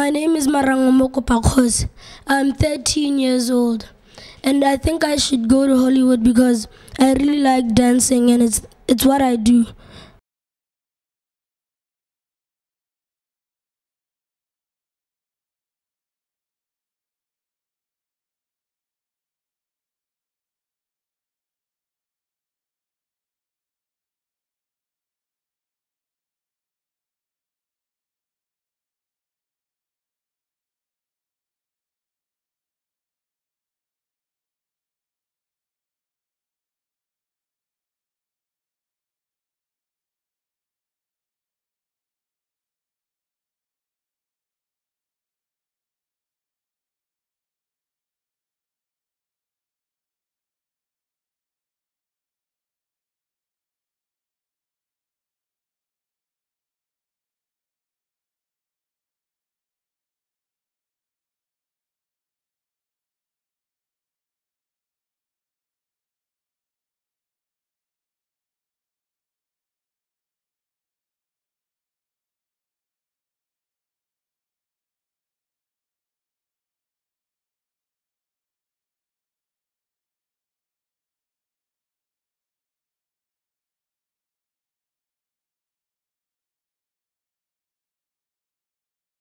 My name is Marangomoko Pakhoz. I'm 13 years old, and I think I should go to Hollywood because I really like dancing and it's what I do.